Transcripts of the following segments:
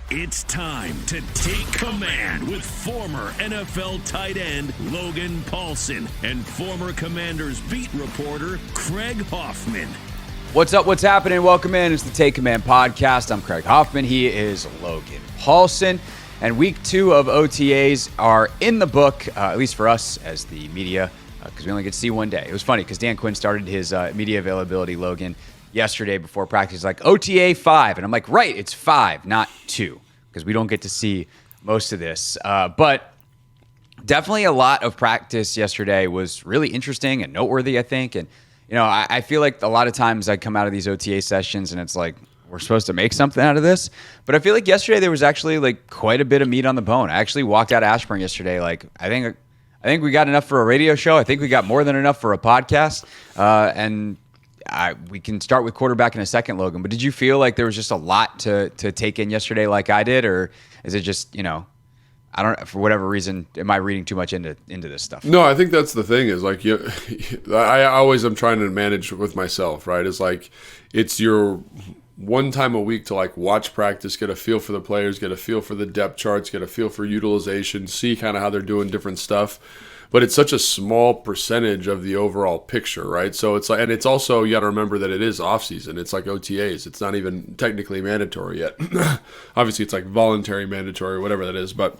It's time to take command with former NFL tight end Logan Paulsen and former Commanders beat reporter Craig Hoffman. What's up? What's happening? Welcome in. It's the Take Command podcast. I'm Craig Hoffman. He is Logan Paulsen. And week 2 of OTAs are in the book, at least for us as the media, because we only get to see one day. It was funny because Dan Quinn started his media availability, Logan, yesterday before practice. He's like, OTA 5. And I'm like, right, it's 5, not 2, because we don't get to see most of this. But definitely a lot of practice yesterday was really interesting and noteworthy, I think. And, you know, I feel like a lot of times I come out of these OTA sessions and it's like, we're supposed to make something out of this. But I feel like yesterday there was actually like quite a bit of meat on the bone. I actually walked out of Ashburn yesterday. Like, I think we got enough for a radio show. I think we got more than enough for a podcast. We can start with quarterback in a second, Logan. But did you feel like there was just a lot to take in yesterday like I did? Or is it just, you know, I don't, for whatever reason, am I reading too much into this stuff? No, I think that's the thing is like, I always am trying to manage with myself, right? It's like, it's your one time a week to like watch practice, get a feel for the players, get a feel for the depth charts, get a feel for utilization, see kind of how they're doing different stuff. But it's such a small percentage of the overall picture, right? So it's like, and it's also, you got to remember that it is off season. It's like OTAs. It's not even technically mandatory yet. Obviously, it's like voluntary mandatory or whatever that is. But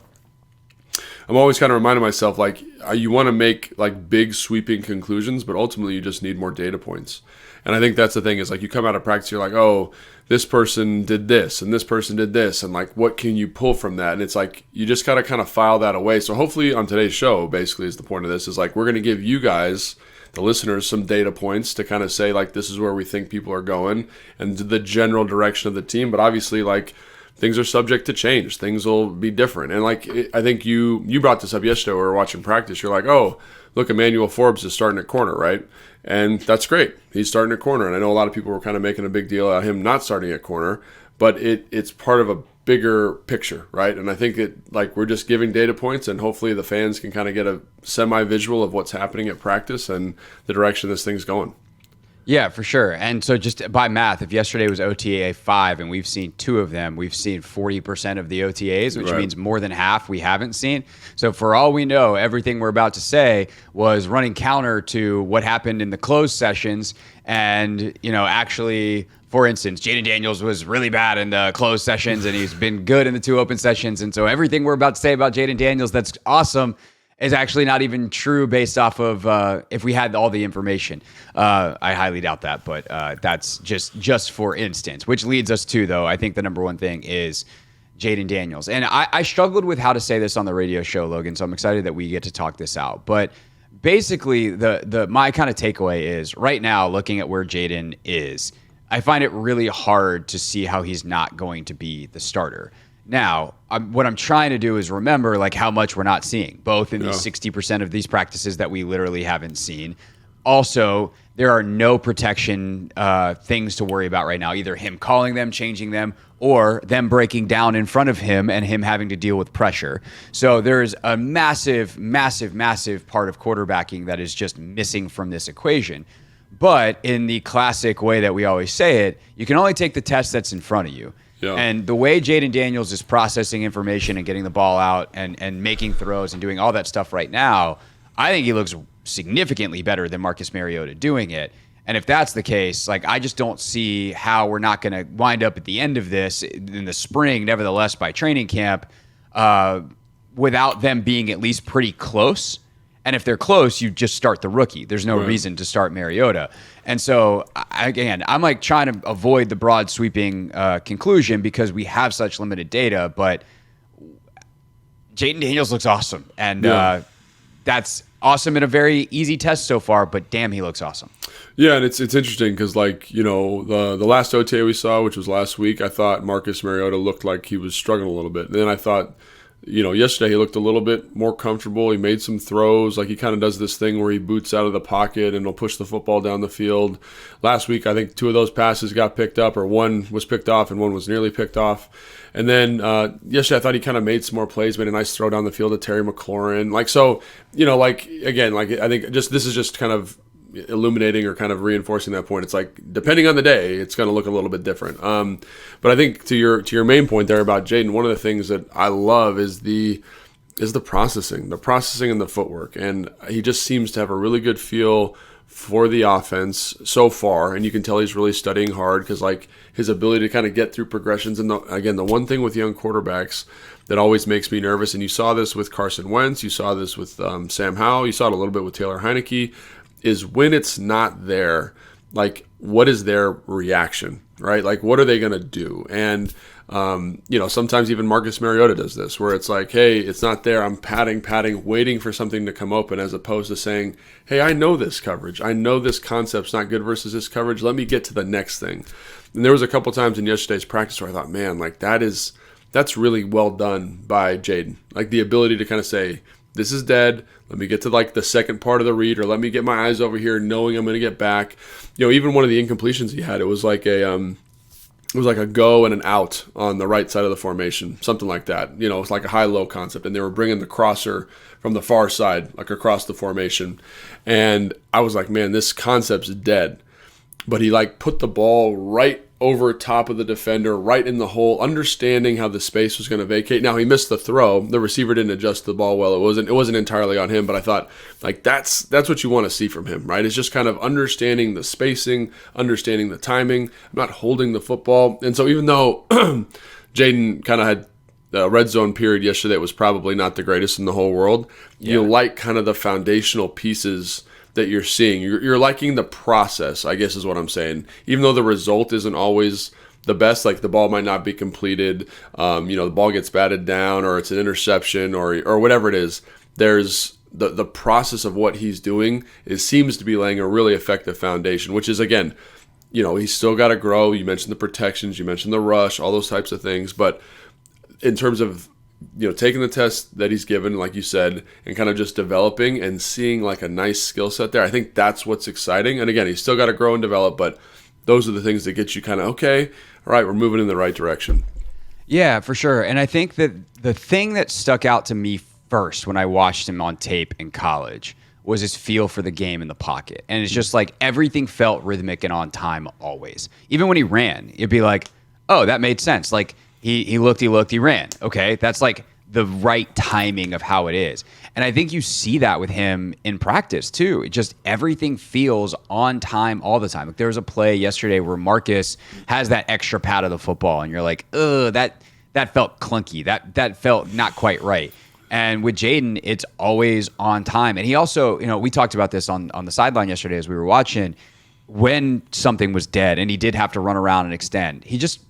I'm always kind of reminding myself, like, you want to make like big sweeping conclusions, but ultimately you just need more data points. And I think that's the thing is like you come out of practice, you're like, oh, this person did this and this person did this. And like, what can you pull from that? And it's like, you just got to kind of file that away. So hopefully on today's show, basically is the point of this is like, we're going to give you guys, the listeners, some data points to kind of say like, this is where we think people are going and the general direction of the team. But obviously like things are subject to change. Things will be different. And like, I think you brought this up yesterday. We were watching practice. You're like, oh, look, Emmanuel Forbes is starting at corner, right? And that's great. He's starting at corner. And I know a lot of people were kind of making a big deal out of him not starting at corner, but it's part of a bigger picture, right? And I think we're just giving data points and hopefully the fans can kind of get a semi-visual of what's happening at practice and the direction this thing's going. Yeah, for sure. And so just by math, if yesterday was OTA 5 and we've seen 2 of them, we've seen 40% of the OTAs, which means more than half we haven't seen. So for all we know, everything we're about to say was running counter to what happened in the closed sessions. And, you know, actually, for instance, Jayden Daniels was really bad in the closed sessions and he's been good in the 2 open sessions. And so everything we're about to say about Jayden Daniels that's awesome is actually not even true based off of if we had all the information. I highly doubt that, but that's just for instance, which leads us to, though, I think the number one thing is Jayden Daniels. And I struggled with how to say this on the radio show, Logan, so I'm excited that we get to talk this out. But basically, my kind of takeaway is right now, looking at where Jayden is, I find it really hard to see how he's not going to be the starter. Now, what I'm trying to do is remember like how much we're not seeing, both in these 60% of these practices that we literally haven't seen. Also, there are no protection things to worry about right now, either him calling them, changing them, or them breaking down in front of him and him having to deal with pressure. So there's a massive, massive, massive part of quarterbacking that is just missing from this equation. But in the classic way that we always say it, you can only take the test that's in front of you. Yeah. And the way Jayden Daniels is processing information and getting the ball out and making throws and doing all that stuff right now, I think he looks significantly better than Marcus Mariota doing it. And if that's the case, like I just don't see how we're not going to wind up at the end of this in the spring, nevertheless, by training camp, without them being at least pretty close. And if they're close, you just start the rookie. There's no reason to start Mariota. And so, again, I'm like trying to avoid the broad sweeping conclusion because we have such limited data. But Jayden Daniels looks awesome. And that's awesome in a very easy test so far. But damn, he looks awesome. Yeah, and it's interesting because, like, you know, the last OTA we saw, which was last week, I thought Marcus Mariota looked like he was struggling a little bit. And then I thought, you know, yesterday he looked a little bit more comfortable. He made some throws. Like he kind of does this thing where he boots out of the pocket and he'll push the football down the field. Last week, I think 2 of those passes got picked up, or 1 was picked off and 1 was nearly picked off. And then yesterday I thought he kind of made some more plays, made a nice throw down the field to Terry McLaurin. Like, so, you know, like, again, like I think just this is just kind of illuminating or kind of reinforcing that point. It's like, depending on the day, it's going to look a little bit different. But I think to your main point there about Jayden, one of the things that I love is the processing and the footwork. And he just seems to have a really good feel for the offense so far. And you can tell he's really studying hard because like his ability to kind of get through progressions. And again, the one thing with young quarterbacks that always makes me nervous, and you saw this with Carson Wentz, you saw this with Sam Howell, you saw it a little bit with Taylor Heineke, is when it's not there, like what is their reaction, right? Like what are they going to do? And sometimes even Marcus Mariota does this, where it's like, hey, it's not there. I'm padding, waiting for something to come open, as opposed to saying, hey, I know this coverage. I know this concept's not good versus this coverage. Let me get to the next thing. And there was a couple times in yesterday's practice where I thought, man, like that's really well done by Jayden. Like the ability to kind of say, this is dead. Let me get to like the second part of the read, or let me get my eyes over here knowing I'm going to get back. Even one of the incompletions he had, it was like a go and an out on the right side of the formation, something like that. It's like a high-low concept, and they were bringing the crosser from the far side, like across the formation. And I was like, man, this concept's dead. But he like put the ball right over top of the defender, right in the hole, understanding how the space was going to vacate. Now he missed the throw. The receiver didn't adjust the ball well. It wasn't entirely on him, but I thought like that's what you want to see from him, right? It's just kind of understanding the spacing, understanding the timing, not holding the football. And so even though Jayden kind of had the red zone period yesterday, it was probably not the greatest in the whole world. Yeah. You like kind of the foundational pieces that you're seeing. You're liking the process, I guess is what I'm saying. Even though the result isn't always the best, like the ball might not be completed, the ball gets batted down, or it's an interception, or whatever it is, there's the process of what he's doing seems to be laying a really effective foundation, which is, again, he's still got to grow. You mentioned the protections, you mentioned the rush, all those types of things, but in terms of taking the test that he's given, like you said, and kind of just developing and seeing like a nice skill set there, I think that's what's exciting. And again, he's still got to grow and develop, but those are the things that get you kind of, okay, all right, we're moving in the right direction. Yeah, for sure. And I think that the thing that stuck out to me first when I watched him on tape in college was his feel for the game in the pocket. And it's just like everything felt rhythmic and on time always. Even when he ran, it'd be like, oh, that made sense. Like, He looked, he ran. Okay, that's like the right timing of how it is. And I think you see that with him in practice too. It just everything feels on time all the time. Like there was a play yesterday where Marcus has that extra pat of the football, and you're like, ugh, that felt clunky. That felt not quite right. And with Jayden, it's always on time. And he also, we talked about this on the sideline yesterday as we were watching. When something was dead and he did have to run around and extend,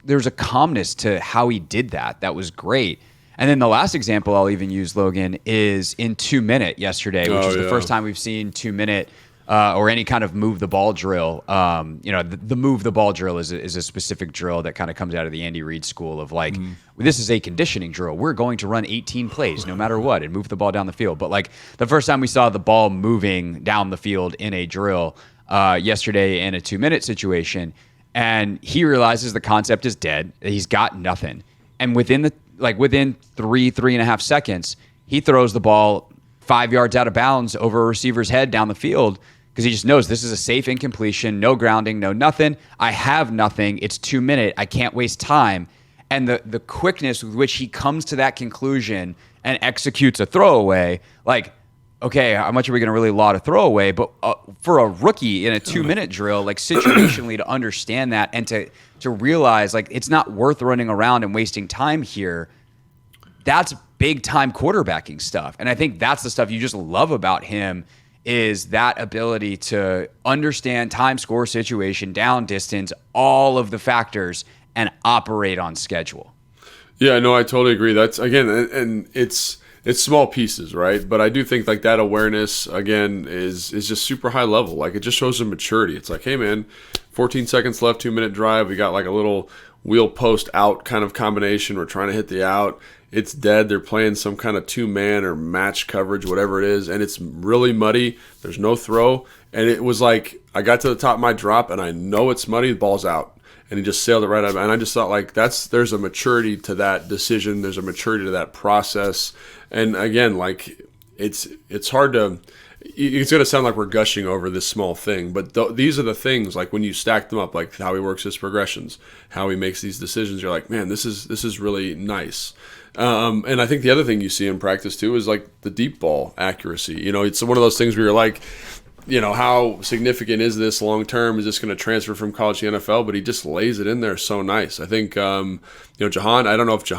there's a calmness to how he did that. That was great. And then the last example I'll even use, Logan, is in 2-minute yesterday, which is the first time we've seen 2-minute or any kind of move the ball drill. The move the ball drill is a specific drill that kind of comes out of the Andy Reid school of like, this is a conditioning drill. We're going to run 18 plays no matter what and move the ball down the field. But like the first time we saw the ball moving down the field in a drill yesterday in a 2-minute situation, and he realizes the concept is dead. He's got nothing. And within 3.5 seconds, he throws the ball 5 yards out of bounds over a receiver's head down the field because he just knows this is a safe incompletion, no grounding, no nothing. I have nothing. It's 2-minute. I can't waste time. And the quickness with which he comes to that conclusion and executes a throwaway, like, okay, how much are we going to really laud a throwaway? But for a rookie in a 2-minute drill, like situationally to understand that and to realize like it's not worth running around and wasting time here, that's big time quarterbacking stuff. And I think that's the stuff you just love about him, is that ability to understand time, score, situation, down, distance, all of the factors, and operate on schedule. Yeah, no, I totally agree. That's, again, and it's small pieces, right? But I do think like that awareness, again, is just super high level. Like it just shows some maturity. It's like, hey man, 14 seconds left, 2-minute drive. We got like a little wheel post out kind of combination. We're trying to hit the out. It's dead. They're playing some kind of 2-man or match coverage, whatever it is. And it's really muddy. There's no throw. And it was like, I got to the top of my drop and I know it's muddy. The ball's out. And he just sailed it right out. And I just thought like there's a maturity to that decision. There's a maturity to that process. And again, like it's hard to, it's going to sound like we're gushing over this small thing, but these are the things, like when you stack them up, like how he works his progressions, how he makes these decisions, you're like, man, this is really nice. And I think the other thing you see in practice too is like the deep ball accuracy. It's one of those things where you're like, how significant is this long term? Is this going to transfer from college to NFL? But he just lays it in there so nice. I think, Jahan, I don't know if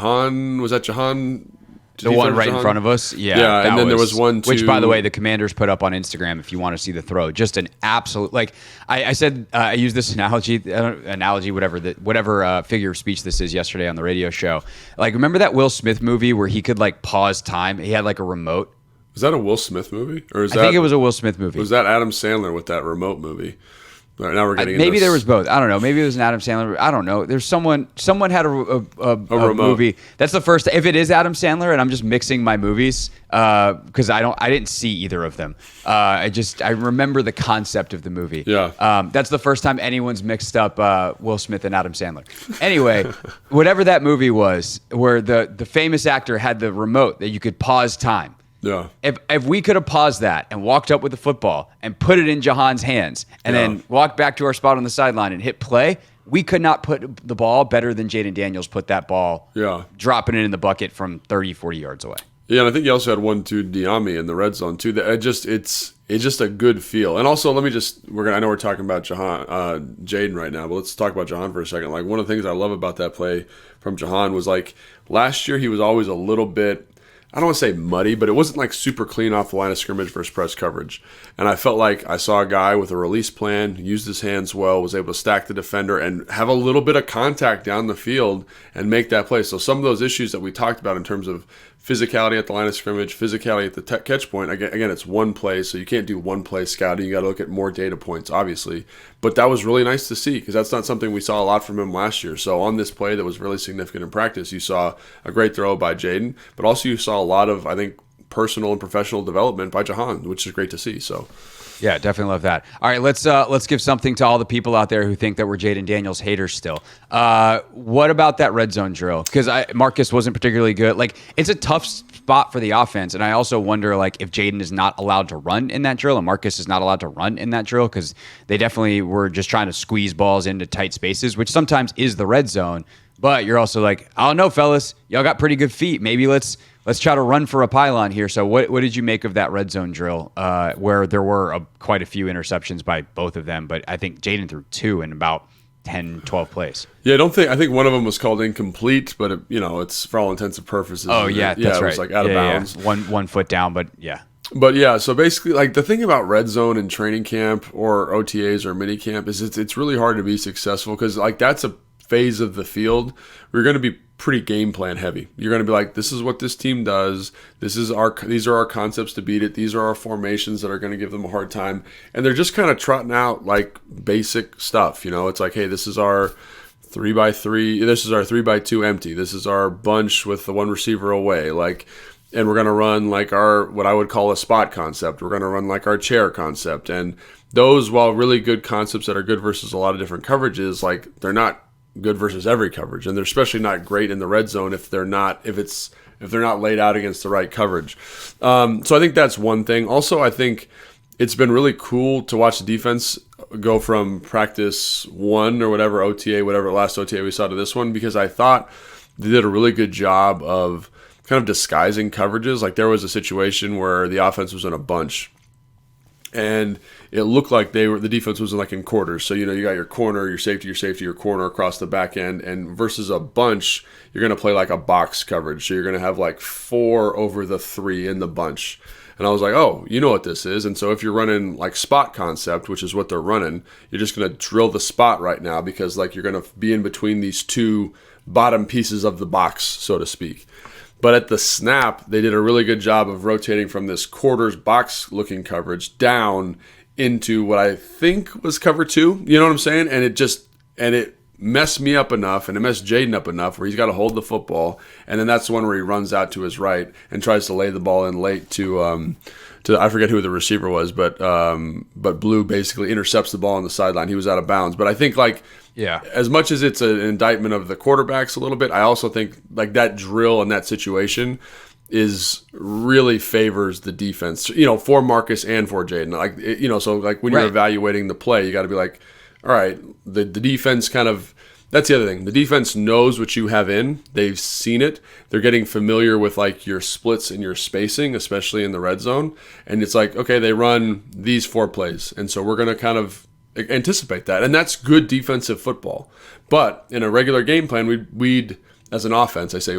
was that Jahan? The one right in front of us? Yeah, and then there was one, too. Which, by the way, the Commanders put up on Instagram if you want to see the throw. Just an absolute, like, I said, I used this analogy, whatever figure of speech this is yesterday on the radio show. Like, remember that Will Smith movie where he could, like, pause time? He had, like, a remote. Was that a Will Smith movie? Or I think it was a Will Smith movie. Was that Adam Sandler with that remote movie? All right, now we're getting maybe there was both. I don't know. Maybe it was an Adam Sandler. I don't know. There's someone had a remote movie. That's the first. If it is Adam Sandler, and I'm just mixing my movies because I didn't see either of them. I remember the concept of the movie. Yeah. That's the first time anyone's mixed up Will Smith and Adam Sandler. Anyway, whatever that movie was, where the famous actor had the remote that you could pause time. Yeah. If we could have paused that and walked up with the football and put it in Jahan's hands and then walked back to our spot on the sideline and hit play, we could not put the ball better than Jayden Daniels put that ball, dropping it in the bucket from 30, 40 yards away. Yeah, and I think you also had 1-2 Diami in the red zone too. It's just a good feel. And also, I know we're talking about Jayden right now, but let's talk about Jahan for a second. Like, one of the things I love about that play from Jahan was, like, last year he was always a little bit, I don't want to say muddy, but it wasn't like super clean off the line of scrimmage versus press coverage. And I felt like I saw a guy with a release plan, used his hands well, was able to stack the defender and have a little bit of contact down the field and make that play. So some of those issues that we talked about in terms of physicality at the line of scrimmage, physicality at the catch point, again, it's one play, so you can't do one play scouting. You got to look at more data points, obviously. But that was really nice to see because that's not something we saw a lot from him last year. So on this play that was really significant in practice, you saw a great throw by Jayden, but also you saw a lot of, I think, personal and professional development by Jahan, which is great to see. So. Yeah, definitely love that. All right, let's give something to all the people out there who think that we're Jayden Daniels haters still. What about that red zone drill? Because Marcus wasn't particularly good. Like, it's a tough spot for the offense, and I also wonder, like, if Jayden is not allowed to run in that drill and Marcus is not allowed to run in that drill because they definitely were just trying to squeeze balls into tight spaces, which sometimes is the red zone. But you're also like, I don't know, fellas, y'all got pretty good feet. Maybe let's try to run for a pylon here. So what did you make of that red zone drill where there were quite a few interceptions by both of them, but I think Jayden threw 2 in about 10, 12 plays. Yeah, I think one of them was called incomplete, but it's for all intents and purposes. Oh yeah, that's right. It was like out of bounds. Yeah. One foot down, but yeah. But yeah, so basically, like, the thing about red zone in training camp or OTAs or mini camp is it's really hard to be successful because, like, that's a phase of the field where you're going to be pretty game plan heavy. You're going to be like, this is what this team does. These are our concepts to beat it. These are our formations that are going to give them a hard time. And they're just kind of trotting out like basic stuff. It's like, hey, this is our 3x3. This is our 3x2 empty. This is our bunch with the one receiver away. Like, and we're going to run like our, what I would call a spot concept. We're going to run like our chair concept. And those, while really good concepts that are good versus a lot of different coverages, like, they're not good versus every coverage, and they're especially not great in the red zone if they're not laid out against the right coverage. So I think that's one thing. Also, I think it's been really cool to watch the defense go from practice 1 or whatever OTA, whatever last OTA we saw to this one, because I thought they did a really good job of kind of disguising coverages. Like, there was a situation where the offense was in a bunch, and it looked like the defense was in quarters. So, you got your corner, your safety, your corner across the back end. And versus a bunch, you're going to play like a box coverage. So you're going to have like 4 over the 3 in the bunch. And I was like, oh, you know what this is. And so if you're running like spot concept, which is what they're running, you're just going to drill the spot right now because, like, you're going to be in between these 2 bottom pieces of the box, so to speak. But at the snap, they did a really good job of rotating from this quarters box looking coverage down into what I think was cover 2. You know what I'm saying? And it messed me up enough, and it messed Jayden up enough where he's got to hold the football. And then that's the one where he runs out to his right and tries to lay the ball in late to I forget who the receiver was, but Blue basically intercepts the ball on the sideline. He was out of bounds. But I think, like, yeah, as much as it's an indictment of the quarterbacks a little bit, I also think like that drill in that situation is really favors the defense, for Marcus and for Jayden. Like, so like when you're evaluating the play, you got to be like, all right, the defense kind of, that's the other thing. The defense knows what you have in. They've seen it. They're getting familiar with like your splits and your spacing, especially in the red zone. And it's like, okay, they run these 4 plays. And so we're going to kind of anticipate that. And that's good defensive football. But in a regular game plan, we'd as an offense, I say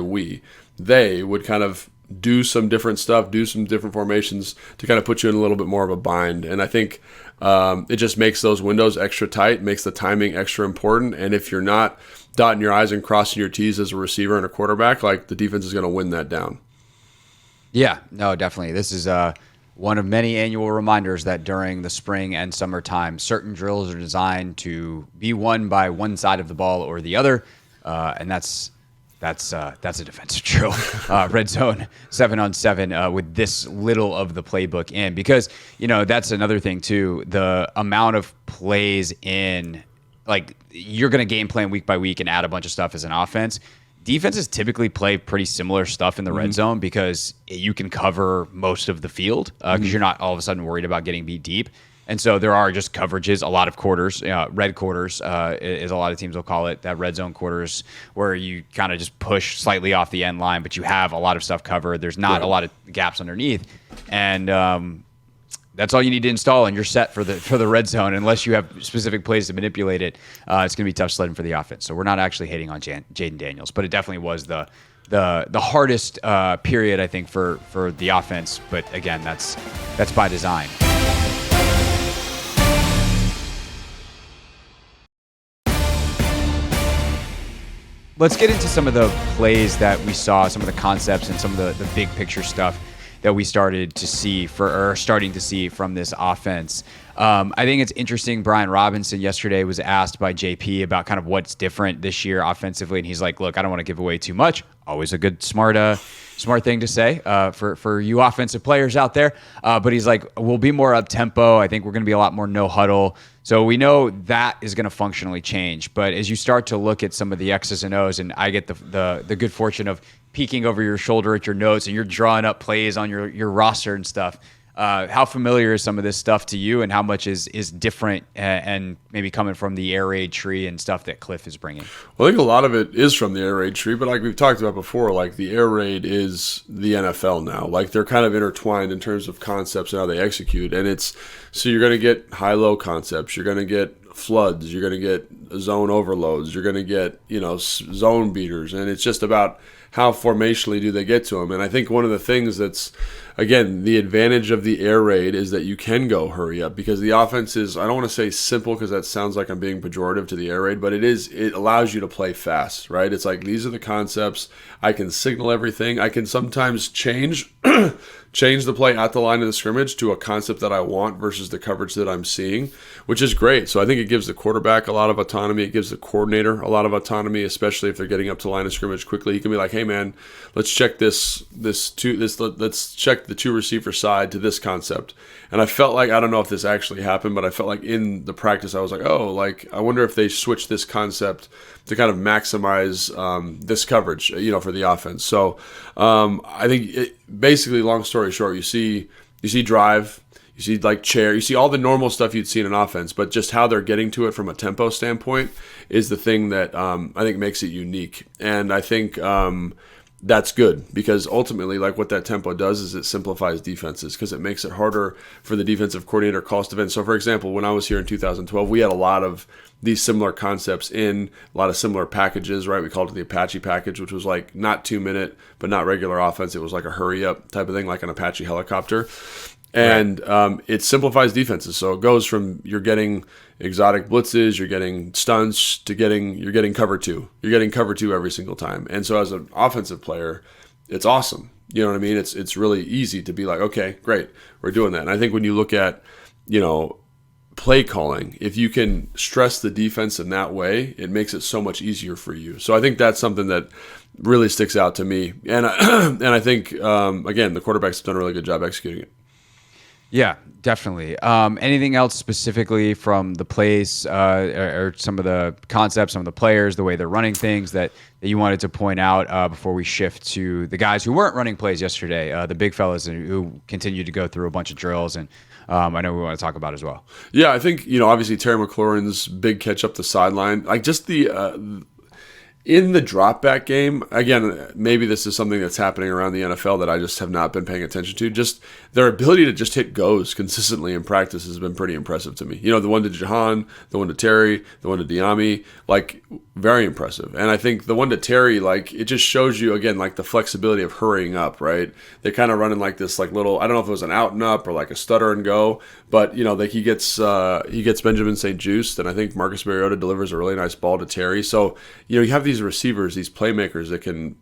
they would kind of do some different stuff, do some different formations to kind of put you in a little bit more of a bind. And I think it just makes those windows extra tight, makes the timing extra important. And if you're not dotting your I's and crossing your T's as a receiver and a quarterback, like the defense is going to win that down. Yeah, no, definitely. This is one of many annual reminders that during the spring and summertime, certain drills are designed to be won by one side of the ball or the other. And that's a defensive drill. Red zone 7-on-7 with this little of the playbook in, because that's another thing too. The amount of plays in, like, you're going to game plan week by week and add a bunch of stuff as an offense. Defenses typically play pretty similar stuff in the red zone because you can cover most of the field because you're not all of a sudden worried about getting beat deep. And so there are just coverages, a lot of quarters, red quarters, is a lot of teams will call it, that red zone quarters, where you kind of just push slightly off the end line, but you have a lot of stuff covered. There's not a lot of gaps underneath. And that's all you need to install, and you're set for the red zone. Unless you have specific plays to manipulate it, it's going to be tough sledding for the offense. So we're not actually hating on Jayden Daniels, but it definitely was the hardest period, I think, for the offense. But again, that's by design. Let's get into some of the plays that we saw, some of the concepts and some of the big picture stuff that we starting to see from this offense. I think it's interesting. Brian Robinson yesterday was asked by JP about kind of what's different this year offensively, and he's like, "Look, I don't want to give away too much." Always a good, smart thing to say for you offensive players out there. But he's like, "We'll be more up tempo. I think we're going to be a lot more no huddle." So we know that is going to functionally change. But as you start to look at some of the X's and O's, and I get the good fortune of peeking over your shoulder at your notes and you're drawing up plays on your roster and stuff. How familiar is some of this stuff to you, and how much is different and maybe coming from the air raid tree and stuff that Cliff is bringing? Well, I think a lot of it is from the air raid tree, but like we've talked about before, like the air raid is the NFL now. Like they're kind of intertwined in terms of concepts and how they execute. And so you're going to get high-low concepts. You're going to get floods. You're going to get zone overloads. You're going to get, zone beaters. And it's just about how formationally do they get to them. And I think one of the things that's, again, the advantage of the air raid is that you can go hurry up, because the offense is, I don't want to say simple because that sounds like I'm being pejorative to the air raid, but it allows you to play fast, right? It's like, these are the concepts. I can signal everything. I can sometimes change the play at the line of the scrimmage to a concept that I want versus the coverage that I'm seeing, which is great. So I think it gives the quarterback a lot of autonomy. It gives the coordinator a lot of autonomy, especially if they're getting up to line of scrimmage quickly. He can be like, "Hey man, let's check let's check the 2 receiver side to this concept." And I felt like, I don't know if this actually happened, but I felt like in the practice I was like, "Oh, like I wonder if they switch this concept to kind of maximize this coverage, for the offense." So I think basically, long story short, you see drive, you see like chair, you see all the normal stuff you'd see in an offense, but just how they're getting to it from a tempo standpoint is the thing that I think makes it unique. And I think that's good, because ultimately, like, what that tempo does is it simplifies defenses, because it makes it harder for the defensive coordinator calls defense. So for example, when I was here in 2012, we had a lot of these similar concepts in a lot of similar packages, right? We called it the Apache package, which was like not 2-minute, but not regular offense. It was like a hurry up type of thing, like an Apache helicopter. And it simplifies defenses. So it goes from you're getting exotic blitzes, you're getting stunts, to you're getting cover 2. You're getting cover 2 every single time. And so as an offensive player, it's awesome. You know what I mean? It's really easy to be like, okay, great, we're doing that. And I think when you look at, play calling, if you can stress the defense in that way, it makes it so much easier for you. So I think that's something that really sticks out to me. And I think, again, the quarterback's done a really good job executing it. Yeah, definitely. Anything else specifically from the plays or some of the concepts, some of the players, the way they're running things that you wanted to point out before we shift to the guys who weren't running plays yesterday, the big fellas who continued to go through a bunch of drills and I know we want to talk about as well. Yeah, I think, obviously Terry McLaurin's big catch up the sideline, like just in the drop back game, again, maybe this is something that's happening around the NFL that I just have not been paying attention to. Just their ability to just hit goes consistently in practice has been pretty impressive to me. The one to Jahan, the one to Terry, the one to Diami, like very impressive. And I think the one to Terry, like it just shows you again, like the flexibility of hurrying up, right? They're kind of running like this, like little, I don't know if it was an out and up or like a stutter and go, but like he gets Benjamin St-Juste, and I think Marcus Mariota delivers a really nice ball to Terry. So, you have these receivers, these playmakers that can,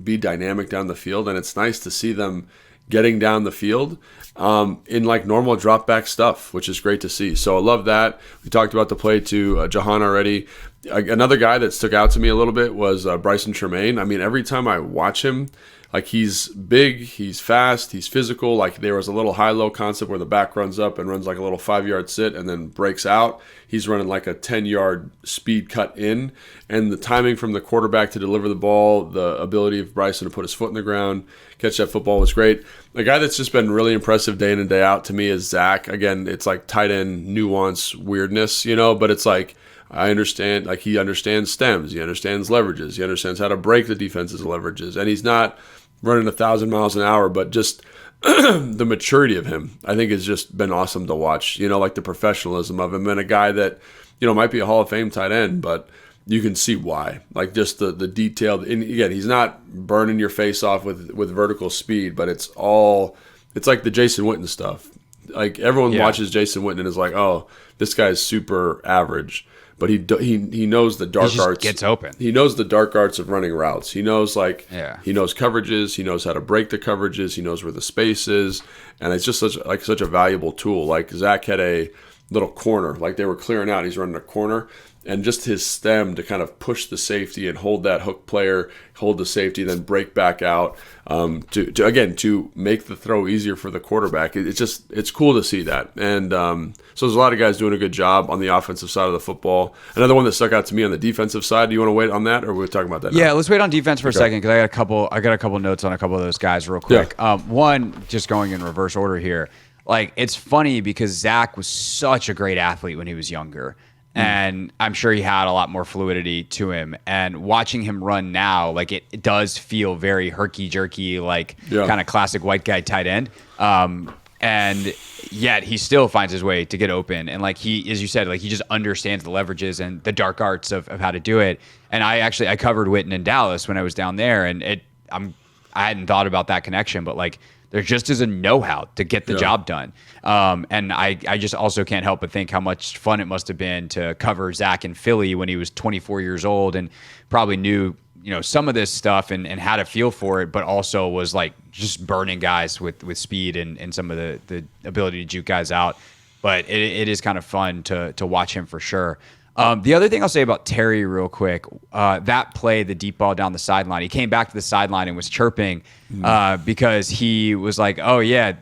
be dynamic down the field, and it's nice to see them getting down the field in like normal drop back stuff, which is great to see. So I love that. We talked about the play to Jahan already. Another guy that stuck out to me a little bit was Bryson Tremaine. I mean, every time I watch him, like he's big, he's fast, he's physical. Like there was a little high-low concept where the back runs up and runs like a little 5-yard sit and then breaks out. He's running like a 10-yard speed cut in. And the timing from the quarterback to deliver the ball, the ability of Bryson to put his foot in the ground, catch that football was great. The guy that's just been really impressive day in and day out to me is Zach. Again, it's like tight end nuance weirdness, but it's like, I understand, like he understands stems, he understands leverages, he understands how to break the defense's leverages, and he's not running 1,000 miles an hour, but just the maturity of him, I think, has just been awesome to watch. Like the professionalism of him, and a guy that, might be a Hall of Fame tight end, but you can see why. Like just the detailed, and again, he's not burning your face off with vertical speed, but it's like the Jason Witten stuff. Like everyone watches Jason Witten and is like, oh, this guy's super average. But he knows the dark arts. Gets open. He knows the dark arts of running routes. He knows he knows coverages. He knows how to break the coverages. He knows where the space is, and it's just such a valuable tool. Like Zach had a little corner, like they were clearing out. He's running a corner, and just his stem to kind of push the safety and hold that hook player, hold the safety, then break back out to make the throw easier for the quarterback. It's cool to see that. And so there's a lot of guys doing a good job on the offensive side of the football. Another one that stuck out to me on the defensive side. Do you want to wait on that, or we're talking about that now? Yeah, let's wait on defense for a second, because I got a couple notes on a couple of those guys real quick. Yeah. One, just going in reverse order here. Like, it's funny because Zach was such a great athlete when he was younger. And I'm sure he had a lot more fluidity to him. And watching him run now, like it does feel very herky-jerky, like kind of classic white guy tight end. And yet he still finds his way to get open. And like he, as you said, like he just understands the leverages and the dark arts of how to do it. And I covered Witten in Dallas when I was down there, and I hadn't thought about that connection, but like there just is a know-how to get the job done. And I just also can't help but think how much fun it must have been to cover Zach in Philly when he was 24 years old and probably knew, some of this stuff and had a feel for it, but also was like just burning guys with speed and some of the ability to juke guys out. But it is kind of fun to watch him for sure. The other thing I'll say about Terry real quick, that play, the deep ball down the sideline, he came back to the sideline and was chirping because he was like, oh yeah,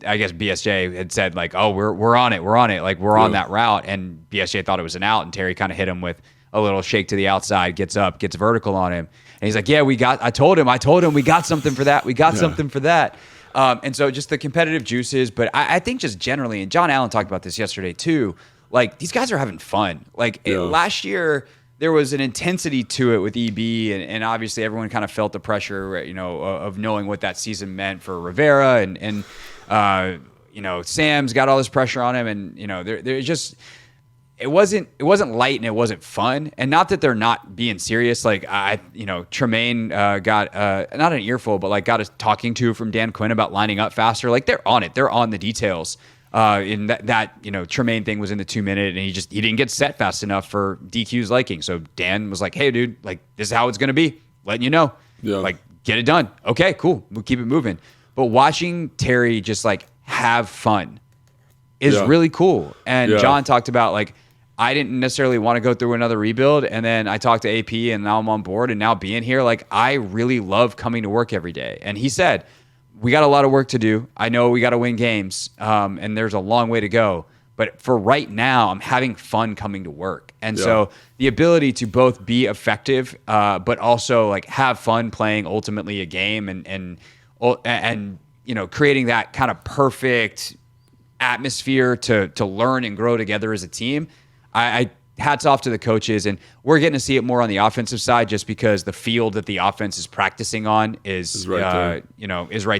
I guess BSJ had said like, oh, we're on it, like we're on that route, and BSJ thought it was an out, and Terry kind of hit him with a little shake to the outside, gets up, gets vertical on him, and he's like, yeah, I told him we got something for that, something for that. And so just the competitive juices, but I think just generally, and John Allen talked about this yesterday too, like these guys are having fun. Like last year, there was an intensity to it with EB, and obviously everyone kind of felt the pressure, of knowing what that season meant for Rivera, and Sam's got all this pressure on him, and they're just. It wasn't light and it wasn't fun, and not that they're not being serious. Like Tremaine got not an earful, but like got a talking to from Dan Quinn about lining up faster. Like they're on it. They're on the details. In that Tremaine thing was in the 2-minute, and he didn't get set fast enough for DQ's liking. So Dan was like, "Hey, dude, like this is how it's gonna be. Letting you know, like get it done. Okay, cool. We'll keep it moving." But watching Terry just like have fun is really cool. And John talked about like, I didn't necessarily want to go through another rebuild, and then I talked to AP, and now I'm on board, and now being here, like I really love coming to work every day. And he said, we got a lot of work to do. I know we got to win games, and there's a long way to go. But for right now, I'm having fun coming to work. And so the ability to both be effective, but also like have fun playing ultimately a game and creating that kind of perfect atmosphere to learn and grow together as a team. I hats off to the coaches, and we're getting to see it more on the offensive side just because the field that the offense is practicing on is right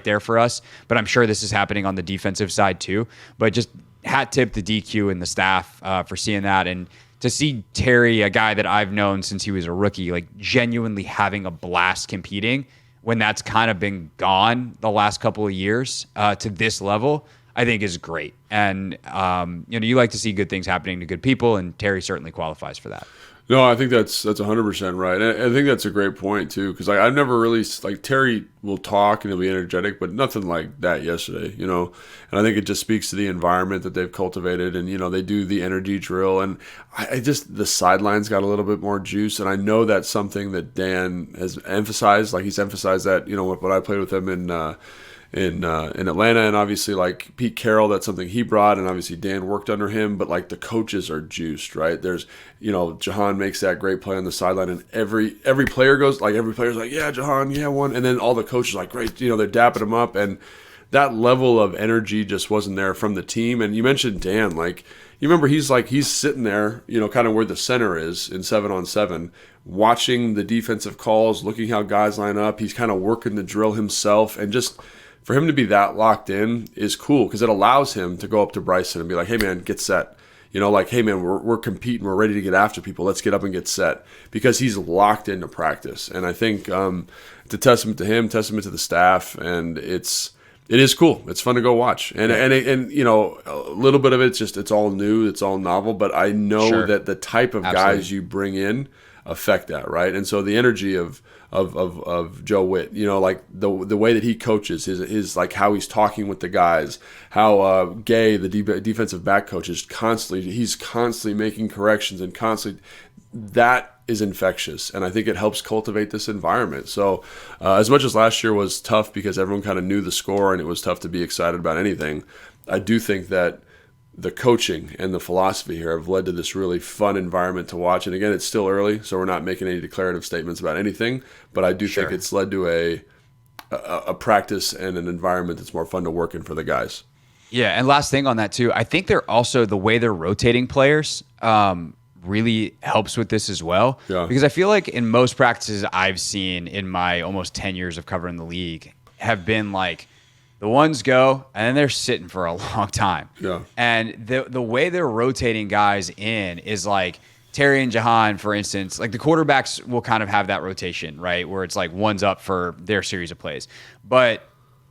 there for us. But I'm sure this is happening on the defensive side too. But just hat tip the DQ and the staff for seeing that, and to see Terry, a guy that I've known since he was a rookie, like genuinely having a blast competing when that's kind of been gone the last couple of years to this level, I think is great. And you like to see good things happening to good people, and Terry certainly qualifies for that. No, I think that's 100% right. And I think that's a great point too, because I've never really, like, Terry will talk and he'll be energetic, but nothing like that yesterday, And I think it just speaks to the environment that they've cultivated, and they do the energy drill, and I just, the sidelines got a little bit more juice, and I know that's something that Dan has emphasized. Like, he's emphasized that when I played with him in Atlanta, and obviously like Pete Carroll, that's something he brought, and obviously Dan worked under him, but like the coaches are juiced, right? There's Jahan makes that great play on the sideline, and every player goes, like, every player's like, yeah, Jahan, yeah, one, and then all the coaches are like, great, they're dapping him up, and that level of energy just wasn't there from the team. And you mentioned Dan, like, you remember he's sitting there, kind of where the center is in 7-on-7, watching the defensive calls, looking how guys line up. He's kind of working the drill himself, and just for him to be that locked in is cool, because it allows him to go up to Bryson and be like, hey, man, get set. Like, hey, man, we're competing. We're ready to get after people. Let's get up and get set, because he's locked into practice. And I think it's a testament to him, testament to the staff, and it is cool. It's fun to go watch. And a little bit of it's all new. It's all novel. But I know that the type of guys you bring in affect that, right? And so the energy of Joe Witt, like the way that he coaches, his like how he's talking with the guys, how Gay, the defensive back coach, he's constantly making corrections, and constantly, that is infectious, and I think it helps cultivate this environment. So as much as last year was tough because everyone kind of knew the score and it was tough to be excited about anything, I do think that the coaching and the philosophy here have led to this really fun environment to watch. And again, it's still early, so we're not making any declarative statements about anything, but I do think it's led to a practice and an environment that's more fun to work in for the guys. Yeah, and last thing on that too, I think they're also, the way they're rotating players really helps with this as well. Yeah. Because I feel like in most practices I've seen in my almost 10 years of covering the league have been like, the ones go, and then they're sitting for a long time. Yeah. And the way they're rotating guys in is like Terry and Jahan, for instance, like the quarterbacks will kind of have that rotation, right? Where it's like one's up for their series of plays. But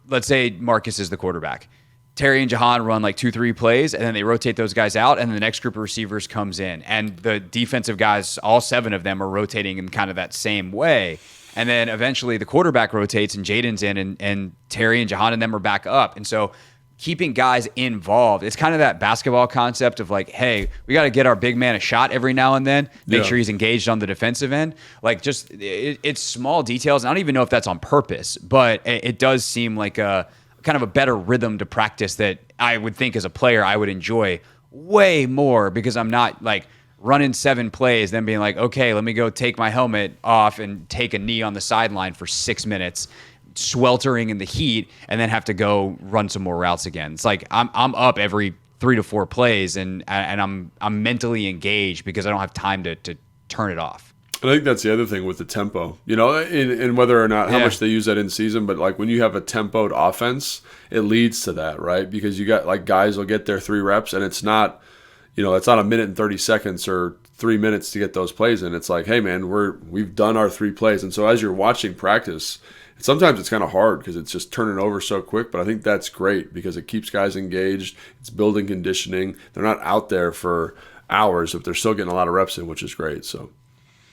let's say Marcus is the quarterback. Terry and Jahan run like 2-3 plays, and then they rotate those guys out, and the next group of receivers comes in. And the defensive guys, all 7 of them, are rotating in kind of that same way. And then eventually the quarterback rotates and Jayden's in, and Terry and Jahan and them are back up. And so keeping guys involved, it's kind of that basketball concept of like, hey, we got to get our big man a shot every now and then, make sure he's engaged on the defensive end. Like, just it's small details. I don't even know if that's on purpose, but it does seem like a kind of a better rhythm to practice that I would think as a player I would enjoy way more, because I'm not like running 7 plays, then being like, okay, let me go take my helmet off and take a knee on the sideline for 6 minutes, sweltering in the heat, and then have to go run some more routes again. It's like I'm up every 3 to 4 plays, and I'm mentally engaged because I don't have time to turn it off. And I think that's the other thing with the tempo, and whether or not how much they use that in season, but like when you have a tempoed offense, it leads to that, right? Because you got like guys will get their 3 reps, and it's not, it's not a minute and 30 seconds or 3 minutes to get those plays in. It's like, hey man, we've done our 3 plays. And so as you're watching practice, sometimes it's kind of hard because it's just turning over so quick, but I think that's great because it keeps guys engaged. It's building conditioning. They're not out there for hours, but they're still getting a lot of reps in, which is great. So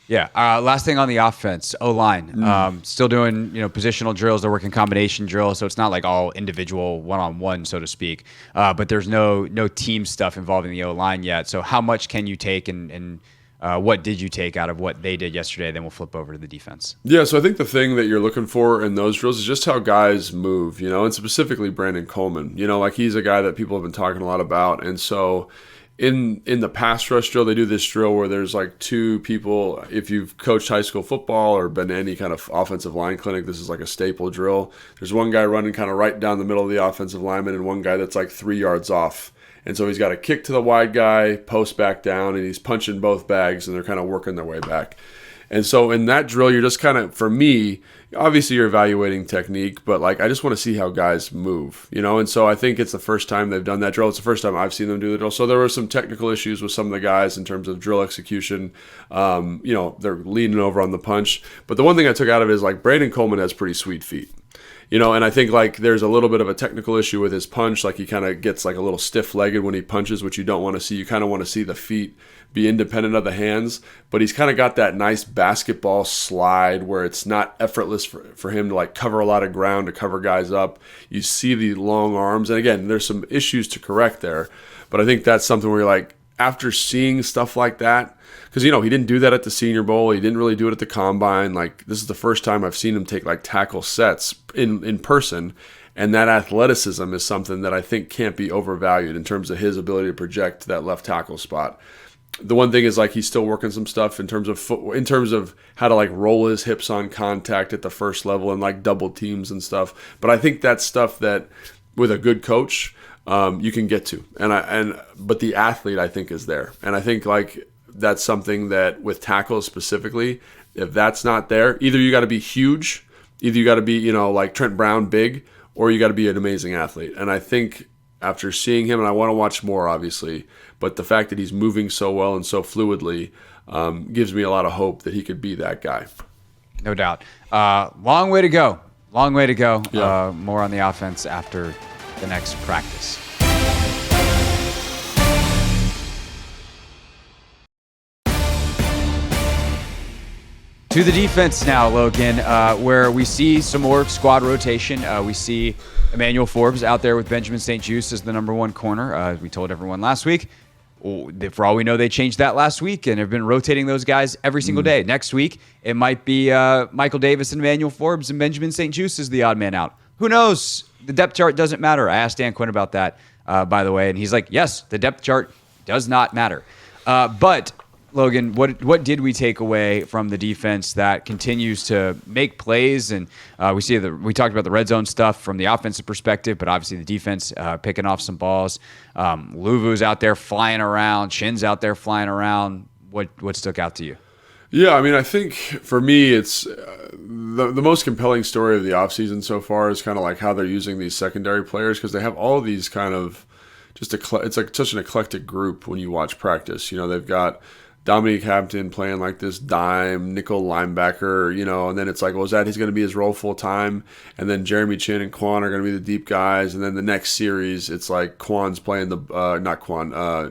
yeah. Last thing on the offense, O-line. Still doing, positional drills. They're working combination drills, so it's not like all individual one-on-one, so to speak. But there's no team stuff involving the O-line yet. So how much can you take and what did you take out of what they did yesterday? Then we'll flip over to the defense. Yeah, so I think the thing that you're looking for in those drills is just how guys move, and specifically Brandon Coleman. Like he's a guy that people have been talking a lot about. And so in the pass rush drill, they do this drill where there's like two people. If you've coached high school football or been to any kind of offensive line clinic, this is like a staple drill. There's one guy running kind of right down the middle of the offensive lineman and one guy that's like 3 yards off. And so he's got a kick to the wide guy, post back down, and he's punching both bags, and they're kind of working their way back. And so in that drill, you're just kind of, for me, obviously you're evaluating technique, but like I just want to see how guys move, And so I think it's the first time they've done that drill. It's the first time I've seen them do the drill. So there were some technical issues with some of the guys in terms of drill execution. They're leaning over on the punch. But the one thing I took out of it is like Brandon Coleman has pretty sweet feet. And I think like there's a little bit of a technical issue with his punch. Like he kind of gets like a little stiff-legged when he punches, which you don't want to see. You kind of want to see the feet be independent of the hands. But he's kind of got that nice basketball slide where it's not effortless for him to like cover a lot of ground, to cover guys up. You see the long arms. And again, there's some issues to correct there. But I think that's something where you're like, after seeing stuff like that, because, he didn't do that at the Senior Bowl. He didn't really do it at the Combine. Like, this is the first time I've seen him take, like, tackle sets in person. And that athleticism is something that I think can't be overvalued in terms of his ability to project that left tackle spot. The one thing is, like, he's still working some stuff in terms of how to, like, roll his hips on contact at the first level and, like, double teams and stuff. But I think that's stuff that, with a good coach, you can get to. But the athlete, I think, is there. And I think, like, that's something that with tackles specifically, if that's not there, either you got to be huge, either you got to be, like Trent Brown big, or you got to be an amazing athlete. And I think after seeing him, and I want to watch more, obviously, but the fact that he's moving so well and so fluidly gives me a lot of hope that he could be that guy. No doubt. Long way to go. Long way to go. Yeah. More on the offense after the next practice. To the defense now, Logan, where we see some more squad rotation. We see Emmanuel Forbes out there with Benjamin St. Juste as the number one corner. We told everyone last week. For all we know, they changed that last week and have been rotating those guys every single day. Next week, it might be Michael Davis and Emmanuel Forbes and Benjamin St. Juste as the odd man out. Who knows? The depth chart doesn't matter. I asked Dan Quinn about that, by the way, and he's like, yes, the depth chart does not matter. But Logan, what did we take away from the defense that continues to make plays? And we talked about the red zone stuff from the offensive perspective, but obviously the defense picking off some balls. Luvu's out there flying around. Shin's out there flying around. What stuck out to you? Yeah, I mean, I think for me, it's the most compelling story of the offseason so far is kind of like how they're using these secondary players, because they have all these kind of it's like such an eclectic group when you watch practice. They've got Dominique Hampton playing like this dime nickel linebacker, and then it's like, well, he's going to be his role full time, and then Jeremy Chin and Quan are going to be the deep guys, and then the next series it's like Quan's playing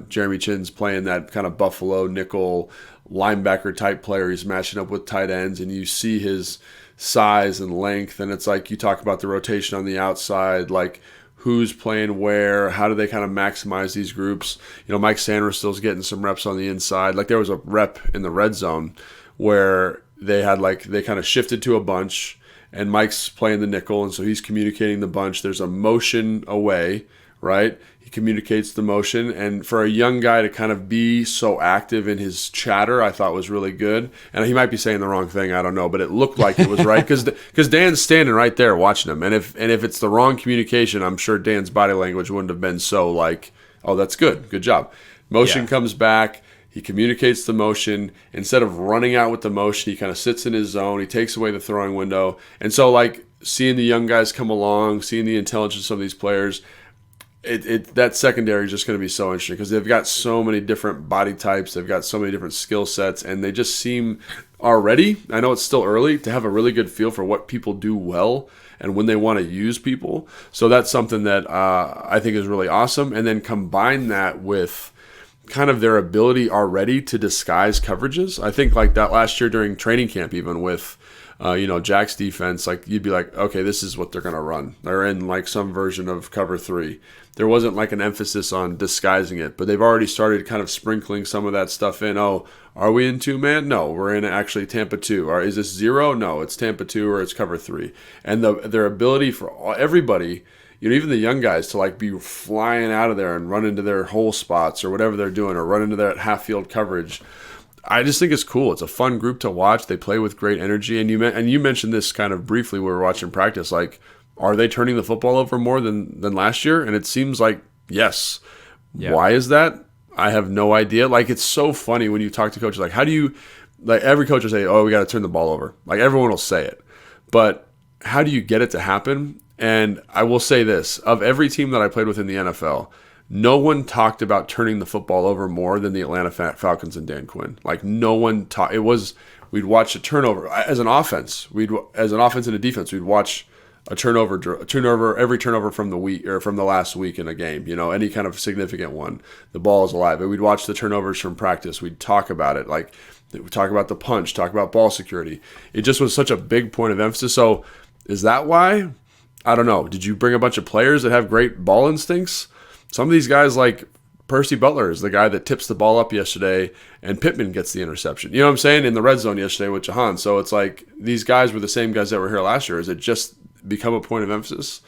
Jeremy Chin's playing that kind of Buffalo nickel linebacker type player. He's matching up with tight ends, and you see his size and length, and it's like you talk about the rotation on the outside, like who's playing where, how do they kind of maximize these groups. Mike Sanderstill's getting some reps on the inside. Like there was a rep in the red zone where they kind of shifted to a bunch, and Mike's playing the nickel, and so he's communicating the bunch. There's a motion away, right? He communicates the motion, and for a young guy to kind of be so active in his chatter, I thought was really good. And he might be saying the wrong thing, I don't know, but it looked like it was right because Dan's standing right there watching him. And if it's the wrong communication, I'm sure Dan's body language wouldn't have been so like, oh, that's good job. Motion comes back. He communicates the motion. Instead of running out with the motion, he kind of sits in his zone. He takes away the throwing window. And so, like, seeing the young guys come along, seeing the intelligence of these players, that secondary is just going to be so interesting because they've got so many different body types. They've got so many different skill sets, and they just seem already, I know it's still early, to have a really good feel for what people do well and when they want to use people. So that's something that I think is really awesome. And then combine that with kind of their ability already to disguise coverages. I think like that last year during training camp, even with Jack's defense, like you'd be like, okay, this is what they're going to run. They're in like some version of cover 3. There wasn't like an emphasis on disguising it, but they've already started kind of sprinkling some of that stuff in. Oh, are we in 2-man? No, we're in actually Tampa 2. Or is this 0? No, it's Tampa 2 or it's cover 3. And their ability for everybody, even the young guys, to like be flying out of there and run into their hole spots or whatever they're doing, or run into their half field coverage. I just think it's cool. It's a fun group to watch. They play with great energy. And you mentioned this kind of briefly when we were watching practice. Like, are they turning the football over more than last year? And it seems like yes. Yeah. Why is that? I have no idea. Like, it's so funny when you talk to coaches. Like, how do you, like, every coach will say, oh, we got to turn the ball over. Like, everyone will say it. But how do you get it to happen? And I will say this. Of every team that I played with in the NFL, no one talked about turning the football over more than the Atlanta Falcons and Dan Quinn. Like, no one talked. It was, we'd watch a turnover. As an offense and a defense, we'd watch a turnover, every turnover from the week or from the last week in a game, any kind of significant one. The ball is alive. But we'd watch the turnovers from practice. We'd talk about it. Like, we'd talk about the punch, talk about ball security. It just was such a big point of emphasis. So is that why? I don't know. Did you bring a bunch of players that have great ball instincts? Some of these guys, like Percy Butler, is the guy that tips the ball up yesterday, and Pittman gets the interception. You know what I'm saying? In the red zone yesterday with Jahan. So it's like these guys were the same guys that were here last year. Is it just become a point of emphasis?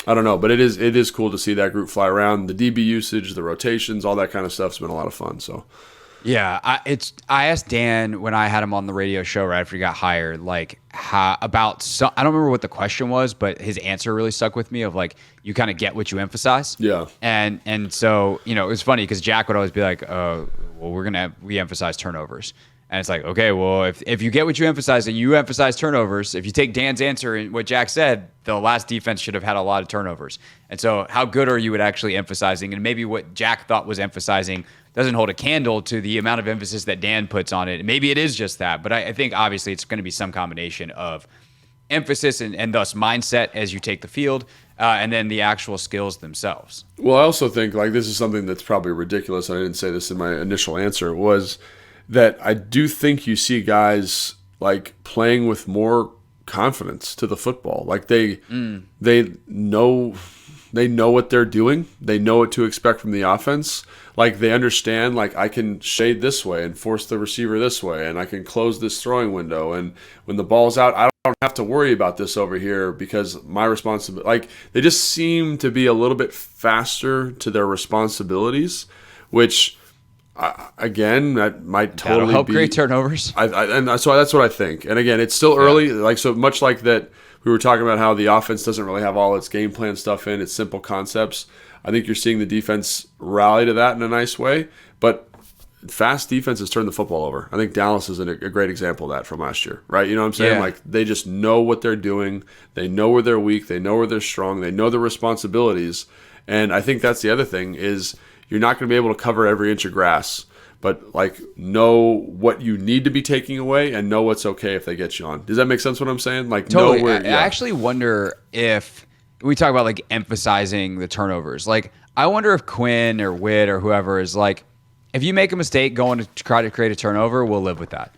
I don't know, but it is cool to see that group fly around. The DB usage, the rotations, all that kind of stuff's been a lot of fun. So. Yeah, I asked Dan when I had him on the radio show right after he got hired, like I don't remember what the question was, but his answer really stuck with me of like, you kind of get what you emphasize. Yeah. And so, it was funny because Jack would always be like, well, we emphasize turnovers. And it's like, okay, well, if you get what you emphasize and you emphasize turnovers, if you take Dan's answer and what Jack said, the last defense should have had a lot of turnovers. And so how good are you at actually emphasizing? And maybe what Jack thought was emphasizing doesn't hold a candle to the amount of emphasis that Dan puts on it. Maybe it is just that, but I think obviously it's going to be some combination of emphasis and thus mindset as you take the field, and then the actual skills themselves. Well, I also think like this is something that's probably ridiculous. I didn't say this in my initial answer, was that I do think you see guys like playing with more confidence to the football. Like they know what they're doing. They know what to expect from the offense. Like they understand, like I can shade this way and force the receiver this way, and I can close this throwing window. And when the ball's out, I don't have to worry about this over here because my responsibility, like they just seem to be a little bit faster to their responsibilities, which again, that might totally That'll help be create turnovers. So that's what I think. And again, it's still early. Like so much like that, we were talking about how the offense doesn't really have all its game plan stuff in. It's simple concepts. I think you're seeing the defense rally to that in a nice way. But fast defenses turn the football over. I think Dallas is a great example of that from last year, right? You know what I'm saying? Yeah. Like they just know what they're doing. They know where they're weak. They know where they're strong. They know their responsibilities. And I think that's the other thing is you're not going to be able to cover every inch of grass, but like know what you need to be taking away and know what's okay if they get you on. Does that make sense what I'm saying? Like totally. know where, I actually wonder if we talk about like emphasizing the turnovers. Like I wonder if Quinn or Witt or whoever is like, if you make a mistake going to try to create a turnover, we'll live with that.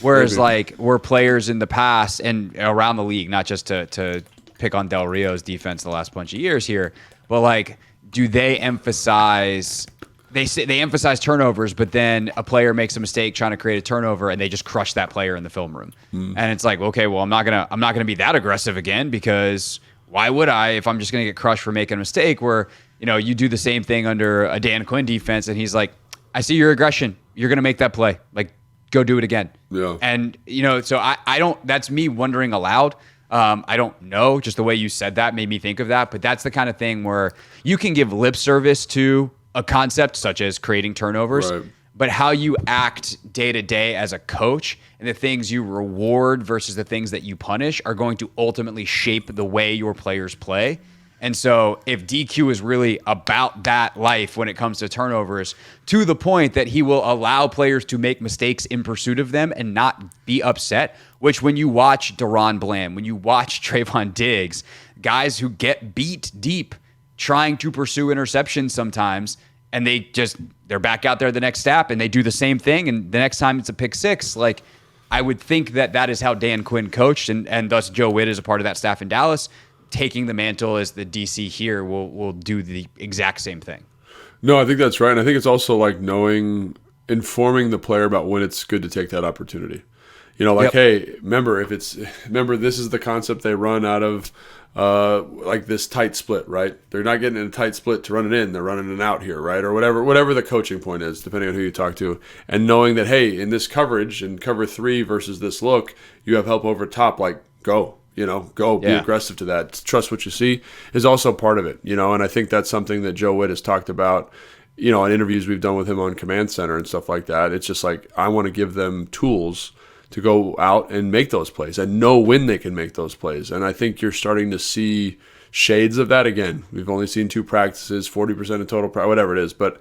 Whereas maybe. like we're players in the past and around the league, not just to pick on Del Rio's defense the last bunch of years here, but like, do they emphasize? They emphasize turnovers, but then a player makes a mistake trying to create a turnover, and they just crush that player in the film room. And it's like, okay, well, I'm not gonna be that aggressive again because why would I if I'm just gonna get crushed for making a mistake? Where you do the same thing under a Dan Quinn defense, and he's like, I see your aggression. You're gonna make that play. Like, go do it again. Yeah. And so I don't. That's me wondering aloud. I don't know. Just the way you said that made me think of that. But that's the kind of thing where you can give lip service to a concept such as creating turnovers, right. But how you act day to day as a coach and the things you reward versus the things that you punish are going to ultimately shape the way your players play. And so if DQ is really about that life when it comes to turnovers, to the point that he will allow players to make mistakes in pursuit of them and not be upset, which when you watch Deron Bland, when you watch Trayvon Diggs, guys who get beat deep trying to pursue interceptions sometimes, and they're back out there the next snap and they do the same thing, and the next time it's a pick six. Like, I would think that is how Dan Quinn coached, and thus Joe Witt is a part of that staff in Dallas. Taking the mantle as the DC here will do the exact same thing. No, I think that's right. And I think it's also like informing the player about when it's good to take that opportunity. Hey, remember this is the concept they run out of like this tight split, right? They're not getting in a tight split to run it in. They're running it out here, right? Or whatever the coaching point is, depending on who you talk to. And knowing that, hey, in this coverage, in cover 3 versus this look, you have help over top, like go. Be aggressive to that. Trust what you see is also part of it, and I think that's something that Joe Witt has talked about, in interviews we've done with him on Command Center and stuff like that. It's just like, I want to give them tools to go out and make those plays and know when they can make those plays. And I think you're starting to see shades of that again. We've only seen 2 practices, 40% of total, whatever it is, but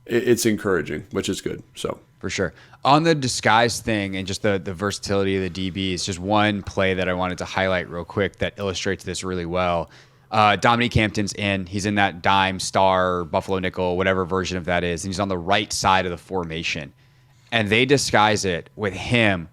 it's encouraging, which is good. So for sure. On the disguise thing and just the versatility of the DBs, just one play that I wanted to highlight real quick that illustrates this really well. Dominique Hampton's in. He's in that dime, star, buffalo nickel, whatever version of that is, and he's on the right side of the formation. And they disguise it with him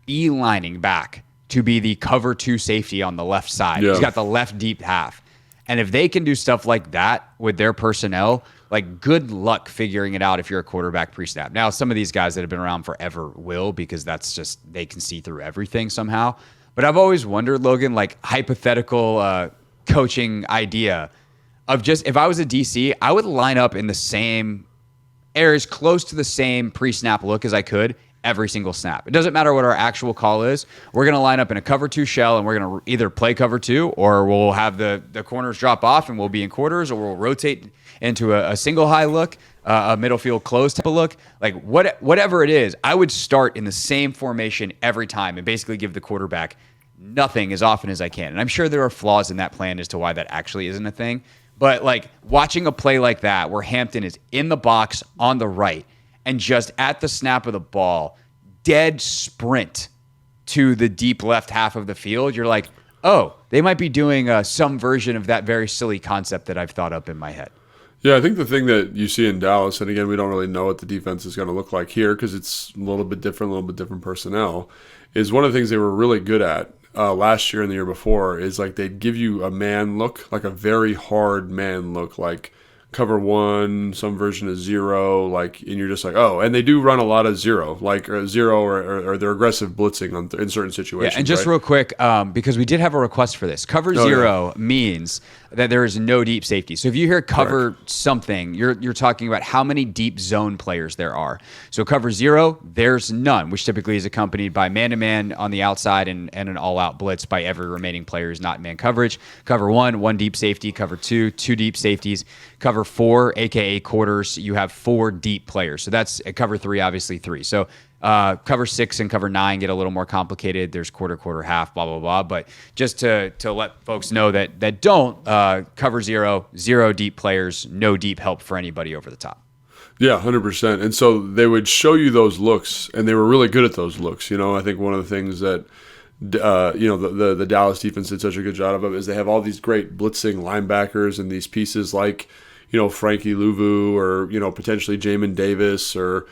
beelining back to be the cover 2 safety on the left side. Yeah. He's got the left deep half. And if they can do stuff like that with their personnel, like, good luck figuring it out if you're a quarterback pre-snap. Now, some of these guys that have been around forever will, because that's just, they can see through everything somehow. But I've always wondered, Logan, like, hypothetical coaching idea of just, if I was a DC, I would line up in the same, or as close to the same pre-snap look as I could every single snap. It doesn't matter what our actual call is. We're going to line up in a cover 2 shell, and we're going to either play cover 2, or we'll have the corners drop off and we'll be in quarters, or we'll rotate into a single high look, a middle field close type of look. Like, whatever it is, I would start in the same formation every time and basically give the quarterback nothing as often as I can. And I'm sure there are flaws in that plan as to why that actually isn't a thing. But like, watching a play like that where Hampton is in the box on the right and just at the snap of the ball, dead sprint to the deep left half of the field, you're like, oh, they might be doing some version of that very silly concept that I've thought up in my head. Yeah, I think the thing that you see in Dallas, and again, we don't really know what the defense is going to look like here because it's a little bit different personnel, is one of the things they were really good at last year and the year before is like they'd give you a man look, like a very hard man look, like cover 1, some version of 0, like, and you're just like, oh, and they do run a lot of 0, like 0 or they're aggressive blitzing in certain situations. Yeah, and just real quick, because we did have a request for this. Cover 0 means that there is no deep safety. So if you hear cover something, you're talking about how many deep zone players there are. So cover 0, there's none, which typically is accompanied by man-to-man on the outside and an all-out blitz by every remaining player is not in man coverage. Cover 1 deep safety. Cover 2 deep safeties. Cover 4, aka quarters, you have 4 deep players. So that's cover 3, obviously 3. So cover 6 and cover 9 get a little more complicated. There's quarter, half, blah, blah, blah. But just to let folks know that don't, cover 0 deep players, no deep help for anybody over the top. Yeah, 100%. And so they would show you those looks, and they were really good at those looks. I think one of the things that the Dallas defense did such a good job of is they have all these great blitzing linebackers and these pieces like, Frankie Louvu or, potentially Jamin Davis or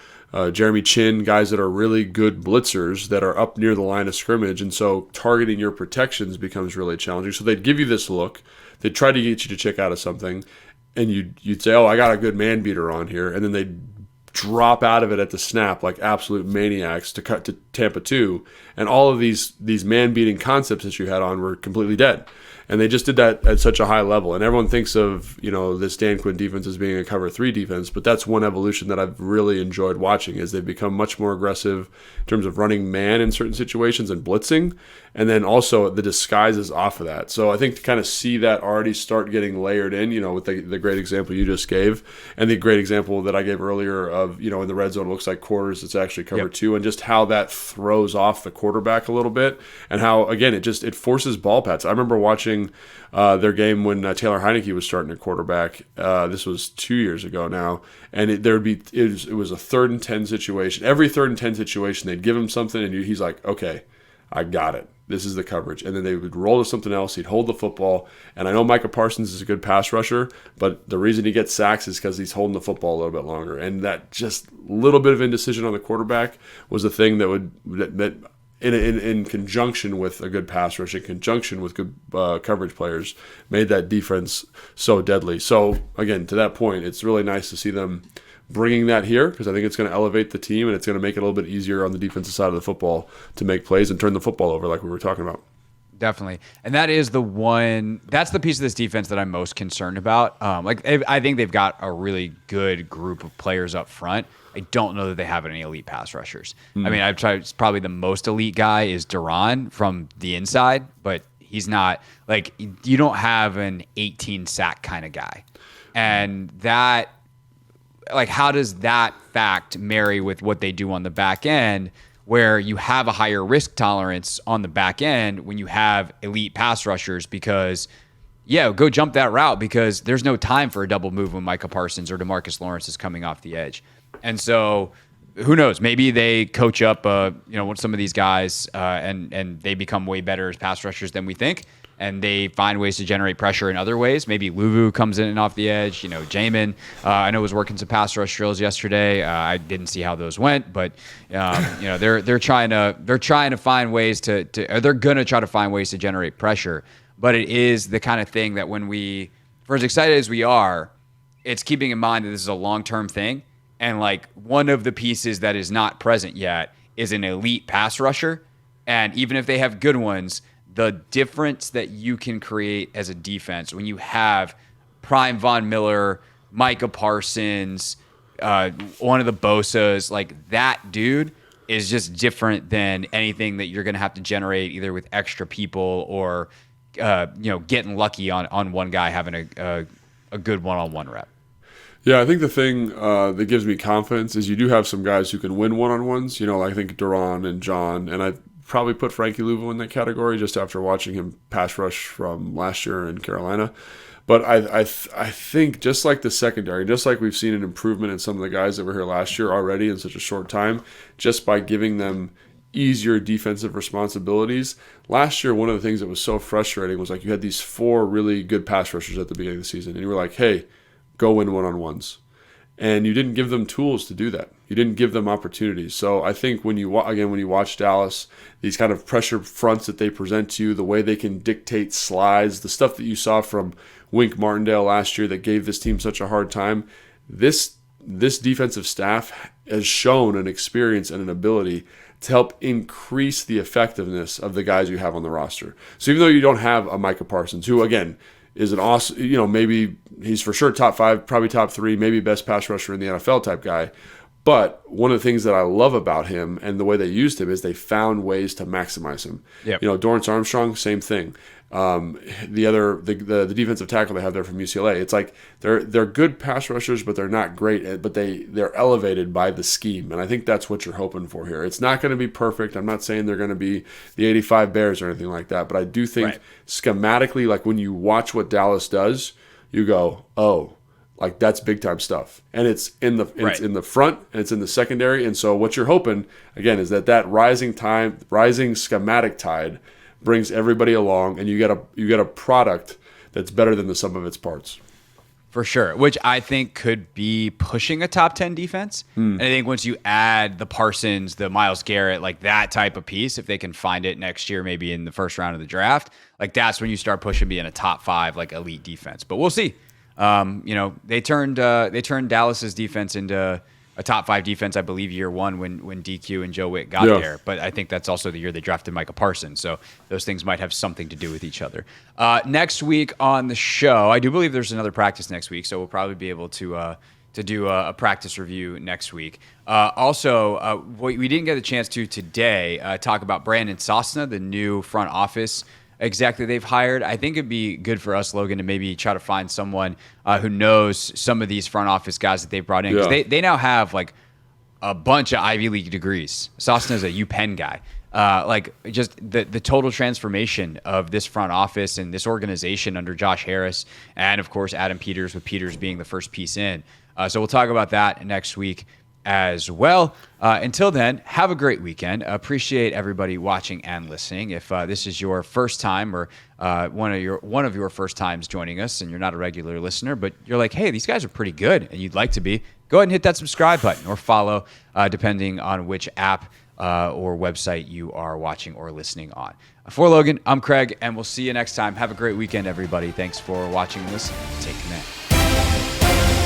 Jeremy Chin, guys that are really good blitzers that are up near the line of scrimmage. And so targeting your protections becomes really challenging. So they'd give you this look. They'd try to get you to check out of something. And you'd say, oh, I got a good man beater on here. And then they'd drop out of it at the snap like absolute maniacs to cut to Tampa 2. And all of these man beating concepts that you had on were completely dead. And they just did that at such a high level. And everyone thinks of, this Dan Quinn defense as being a cover 3 defense, but that's one evolution that I've really enjoyed watching is they've become much more aggressive in terms of running man in certain situations and blitzing. And then also the disguises off of that. So I think to kind of see that already start getting layered in, with the great example you just gave and the great example that I gave earlier of, in the red zone, it looks like quarters, it's actually cover 2, and just how that throws off the quarterback a little bit and how, again, it forces ball paths. I remember watching their game when Taylor Heineke was starting at quarterback. This was 2 years ago now, and it was a 3rd and 10 situation. Every 3rd and 10 situation, they'd give him something, and he's like, "Okay, I got it." this is the coverage. And then they would roll to something else. He'd hold the football. And I know Micah Parsons is a good pass rusher, but the reason he gets sacks is because he's holding the football a little bit longer. And that just little bit of indecision on the quarterback was the thing that in conjunction with a good pass rush, in conjunction with good coverage players, made that defense so deadly. So, again, to that point, it's really nice to see them bringing that here, because I think it's going to elevate the team and it's going to make it a little bit easier on the defensive side of the football to make plays and turn the football over like we were talking about. Definitely. And that's the piece of this defense that I'm most concerned about. I think they've got a really good group of players up front. I don't know that they have any elite pass rushers. I mean, it's probably the most elite guy is Duran from the inside, but he's not, like, you don't have an 18 sack kind of guy. And that, like, how does that fact marry with what they do on the back end, where you have a higher risk tolerance on the back end when you have elite pass rushers? Because, yeah, go jump that route, because there's no time for a double move when Micah Parsons or DeMarcus Lawrence is coming off the edge. And so who knows? Maybe they coach up, some of these guys and they become way better as pass rushers than we think. And they find ways to generate pressure in other ways. Maybe Luvu comes in and off the edge. Jamin, I know was working some pass rush drills yesterday. I didn't see how those went, but they're trying to find ways they're gonna try to find ways to generate pressure. But it is the kind of thing that for as excited as we are, it's keeping in mind that this is a long-term thing. And like, one of the pieces that is not present yet is an elite pass rusher. And even if they have good ones, the difference that you can create as a defense when you have prime Von Miller, Micah Parsons, one of the Bosas, like, that dude is just different than anything that you're going to have to generate either with extra people or, getting lucky on one guy having a good one-on-one rep. Yeah, I think the thing that gives me confidence is you do have some guys who can win one-on-ones. I think Duran and John, and I probably put Frankie Louvu in that category just after watching him pass rush from last year in Carolina. But I think just like the secondary, just like we've seen an improvement in some of the guys that were here last year already in such a short time, just by giving them easier defensive responsibilities. Last year, one of the things that was so frustrating was, like, you had these 4 really good pass rushers at the beginning of the season, and you were like, hey, go win one-on-ones. And you didn't give them tools to do that. You didn't give them opportunities. So I think when you watch Dallas, these kind of pressure fronts that they present to you, the way they can dictate slides, the stuff that you saw from Wink Martindale last year that gave this team such a hard time, this defensive staff has shown an experience and an ability to help increase the effectiveness of the guys you have on the roster. So even though you don't have a Micah Parsons, who, again, is an awesome, maybe he's for sure top 5, probably top 3, maybe best pass rusher in the NFL type guy. But one of the things that I love about him and the way they used him is they found ways to maximize him. Yep. Dorrance Armstrong, same thing. The defensive tackle they have there from UCLA, it's like they're good pass rushers, but they're not great. But they're elevated by the scheme, and I think that's what you're hoping for here. It's not going to be perfect. I'm not saying they're going to be the 85 Bears or anything like that, but I do think schematically, like, when you watch what Dallas does, you go, oh, like, that's big time stuff, and it's in the front and it's in the secondary. And so what you're hoping again is that rising schematic tide brings everybody along, and you get a product that's better than the sum of its parts. For sure, which I think could be pushing a top 10 defense. And I think once you add the Parsons, the Myles Garrett, like that type of piece, if they can find it next year, maybe in the first round of the draft, like, that's when you start pushing being a top 5, like, elite defense. But we'll see. They turned Dallas's defense into a top 5 defense, I believe, year 1 when DQ and Joe Witt got there. But I think that's also the year they drafted Micah Parsons. So those things might have something to do with each other. Next week on the show, I do believe there's another practice next week, so we'll probably be able to do a practice review next week. We didn't get a chance to today talk about Brandon Sosna, the new front office exec that they've hired. I think it'd be good for us, Logan, to maybe try to find someone who knows some of these front office guys that they've brought in. Because they now have, like, a bunch of Ivy League degrees. Sosna's a UPenn guy. Just the total transformation of this front office and this organization under Josh Harris, and, of course, Adam Peters, with Peters being the first piece in. So we'll talk about that next week as well. Until then, have a great weekend. Appreciate everybody watching and listening. If this is your first time or one of your first times joining us, and you're not a regular listener, but you're like, hey, these guys are pretty good, and you'd like to be, go ahead and hit that subscribe button or follow, depending on which app or website you are watching or listening on. For Logan, I'm Craig, and we'll see you next time. Have a great weekend, everybody. Thanks for watching and listening. Take command.